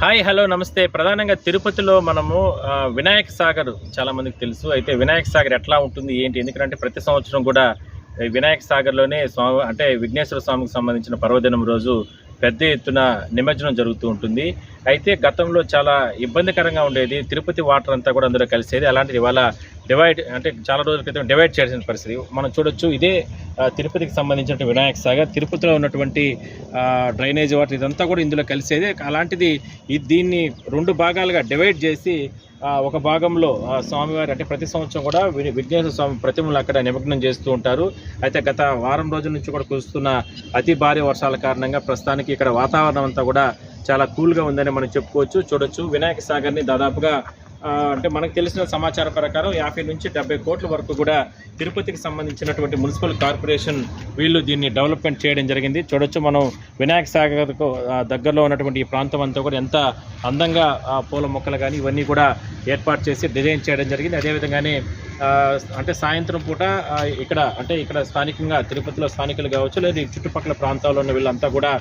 Hi hello నమస్తే. ప్రధానంగా తిరుపతిలో మనము వినాయక సాగర్ చాలా మందికి తెలుసు. అయితే వినాయక సాగర్ ఎట్లా ఉంటుంది ఏంటి, ఎందుకంటే ప్రతి సంవత్సరం కూడా వినాయక సాగర్లోనే స్వామి అంటే విఘ్నేశ్వర స్వామికి సంబంధించిన పర్వదినం రోజు పెద్ద ఎత్తున నిమజ్జనం జరుగుతూ ఉంటుంది. అయితే గతంలో చాలా ఇబ్బందికరంగా ఉండేది, తిరుపతి వాటర్ అంతా కూడా అందులో కలిసేది. అలాంటిది ఇవాళ డివైడ్ అంటే చాలా రోజుల క్రితం డివైడ్ చేయాల్సిన పరిస్థితి మనం చూడొచ్చు. ఇదే తిరుపతికి సంబంధించిన వినాయక సాగర్, తిరుపతిలో ఉన్నటువంటి డ్రైనేజ్ వాటర్ ఇదంతా కూడా ఇందులో కలిసేది. అలాంటిది దీన్ని రెండు భాగాలుగా డివైడ్ చేసి ఒక భాగంలో స్వామివారి అంటే ప్రతి సంవత్సరం కూడా విఘ్నేశ్వర స్వామి ప్రతిమలు అక్కడ నిమగ్నం చేస్తూ ఉంటారు. అయితే గత వారం రోజుల నుంచి కూడా కురుస్తున్న అతి భారీ వర్షాల కారణంగా ప్రస్తుతానికి ఇక్కడ వాతావరణం అంతా కూడా చాలా కూల్గా ఉందని మనం చెప్పుకోవచ్చు. చూడొచ్చు వినాయక సాగర్ని దాదాపుగా అంటే మనకు తెలిసిన సమాచారం ప్రకారం 50 నుంచి 70 కోట్ల వరకు కూడా తిరుపతికి సంబంధించినటువంటి మున్సిపల్ కార్పొరేషన్ వీళ్ళు దీన్ని డెవలప్మెంట్ చేయడం జరిగింది. చూడొచ్చు మనం వినాయక సాగర్కు దగ్గరలో ఉన్నటువంటి ఈ ప్రాంతం అంతా కూడా ఎంత అందంగా పూల మొక్కలు కానీ ఇవన్నీ కూడా ఏర్పాటు చేసి డిజైన్ చేయడం జరిగింది. అదేవిధంగానే అంటే సాయంత్రం పూట ఇక్కడ స్థానికంగా తిరుపతిలో స్థానికులు కావచ్చు లేదా చుట్టుపక్కల ప్రాంతాల్లో ఉన్న వీళ్ళంతా కూడా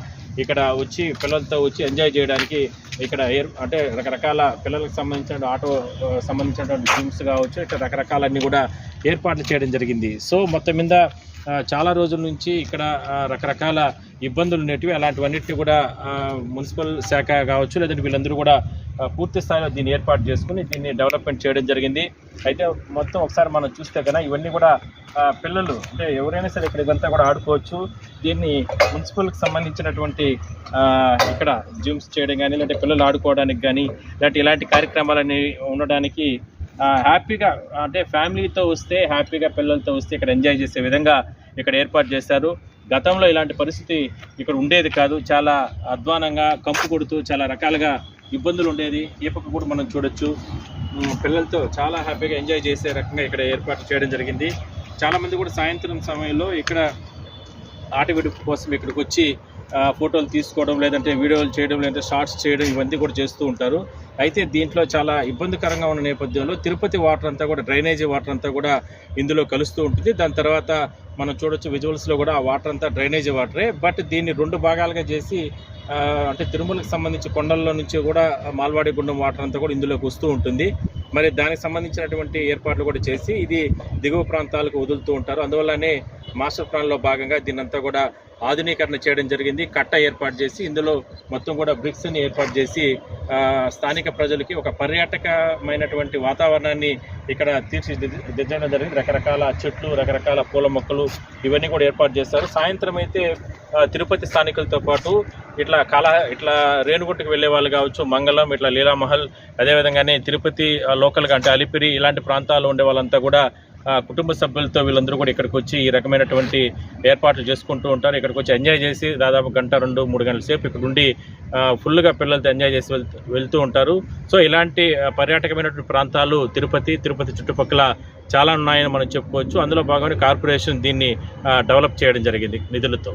ఇక్కడ వచ్చి పిల్లలతో వచ్చి ఎంజాయ్ చేయడానికి ఇక్కడ అంటే రకరకాల పిల్లలకు సంబంధించిన ఆటో సంబంధించినటువంటి గేమ్స్ కావచ్చు, ఇక్కడ రకరకాలన్నీ కూడా ఏర్పాట్లు చేయడం జరిగింది. సో మొత్తం మీద చాలా రోజుల నుంచి ఇక్కడ రకరకాల ఇబ్బందులు ఉండేటివి, అలాంటివన్నిటిని కూడా మున్సిపల్ శాఖ కావచ్చు లేదంటే వీళ్ళందరూ కూడా పూర్తి స్థాయిలో దీన్ని ఏర్పాటు చేసుకుని దీన్ని డెవలప్మెంట్ చేయడం జరిగింది. అయితే మొత్తం ఒకసారి మనం చూస్తే కనుక ఇవన్నీ కూడా పిల్లలు అంటే ఎవరైనా సరే ఇక్కడ ఇదంతా కూడా ఆడుకోవచ్చు. దీన్ని మున్సిపల్కి సంబంధించినటువంటి ఇక్కడ జిమ్స్ చేయడం కానీ లేదంటే పిల్లలు ఆడుకోవడానికి కానీ ఇలాంటి కార్యక్రమాలన్నీ ఉండడానికి హ్యాపీగా అంటే ఫ్యామిలీతో వస్తే హ్యాపీగా పిల్లలతో వస్తే ఇక్కడ ఎంజాయ్ చేసే విధంగా ఇక్కడ ఏర్పాటు చేశారు. గతంలో ఇలాంటి పరిస్థితి ఇక్కడ ఉండేది కాదు, చాలా అధ్వానంగా కంపు కొడుతూ చాలా రకాలుగా ఇబ్బందులు ఉండేది. ఈ పక్క కూడా మనం చూడొచ్చు పిల్లలతో చాలా హ్యాపీగా ఎంజాయ్ చేసే రకంగా ఇక్కడ ఏర్పాటు చేయడం జరిగింది. చాలామంది కూడా సాయంత్రం సమయంలో ఇక్కడ ఆట విడుపు కోసం ఇక్కడికి వచ్చి ఫోటోలు తీసుకోవడం లేదంటే వీడియోలు చేయడం లేదంటే షార్ట్స్ చేయడం ఇవన్నీ కూడా చేస్తూ ఉంటారు. అయితే దీంట్లో చాలా ఇబ్బందికరంగా ఉన్న నేపథ్యంలో తిరుపతి వాటర్ అంతా కూడా డ్రైనేజీ వాటర్ అంతా కూడా ఇందులో కలుస్తూ ఉంటుంది. దాని తర్వాత మనం చూడొచ్చు విజువల్స్లో కూడా ఆ వాటర్ అంతా డ్రైనేజీ వాటరే. బట్ దీన్ని రెండు భాగాలుగా చేసి అంటే తిరుమలకు సంబంధించి కొండల్లో నుంచి కూడా మాల్వాడి గుండం వాటర్ అంతా కూడా ఇందులోకి వస్తూ ఉంటుంది. మరి దానికి సంబంధించినటువంటి ఏర్పాట్లు కూడా చేసి ఇది దిగువ ప్రాంతాలకు వదులుతూ ఉంటారు. అందువల్లనే మాస్టర్ ప్లాన్లో భాగంగా దీన్నంతా కూడా ఆధునీకరణ చేయడం జరిగింది. కట్ట ఏర్పాటు చేసి ఇందులో మొత్తం కూడా బ్రిక్స్ని ఏర్పాటు చేసి స్థానిక ప్రజలకి ఒక పర్యాటకమైనటువంటి వాతావరణాన్ని ఇక్కడ తీర్చిదిద్దడం జరిగింది. రకరకాల చెట్లు రకరకాల పూల మొక్కలు ఇవన్నీ కూడా ఏర్పాటు చేస్తారు. సాయంత్రం అయితే తిరుపతి స్థానికులతో పాటు ఇట్లా రేణుగుంటకు వెళ్ళే వాళ్ళు కావచ్చు, మంగళం ఇట్లా లీలామహల్ అదేవిధంగానే తిరుపతి లోకల్గా అంటే అలిపిరి ఇలాంటి ప్రాంతాల్లో ఉండే వాళ్ళంతా కూడా కుటుంబ సభ్యులతో వీళ్ళందరూ కూడా ఇక్కడికి వచ్చి ఈ రకమైనటువంటి ఏర్పాట్లు చేసుకుంటూ ఉంటారు. ఇక్కడికి వచ్చి ఎంజాయ్ చేసి దాదాపు 1-2-3 గంటల సేపు ఇక్కడ ఉండి ఫుల్గా పిల్లలతో ఎంజాయ్ చేసి వెళ్తూ ఉంటారు. సో ఇలాంటి పర్యాటకమైనటువంటి ప్రాంతాలు తిరుపతి చుట్టుపక్కల చాలా ఉన్నాయని మనం చెప్పుకోవచ్చు. అందులో భాగంగా కార్పొరేషన్ దీన్ని డెవలప్ చేయడం జరిగింది నిధులతో.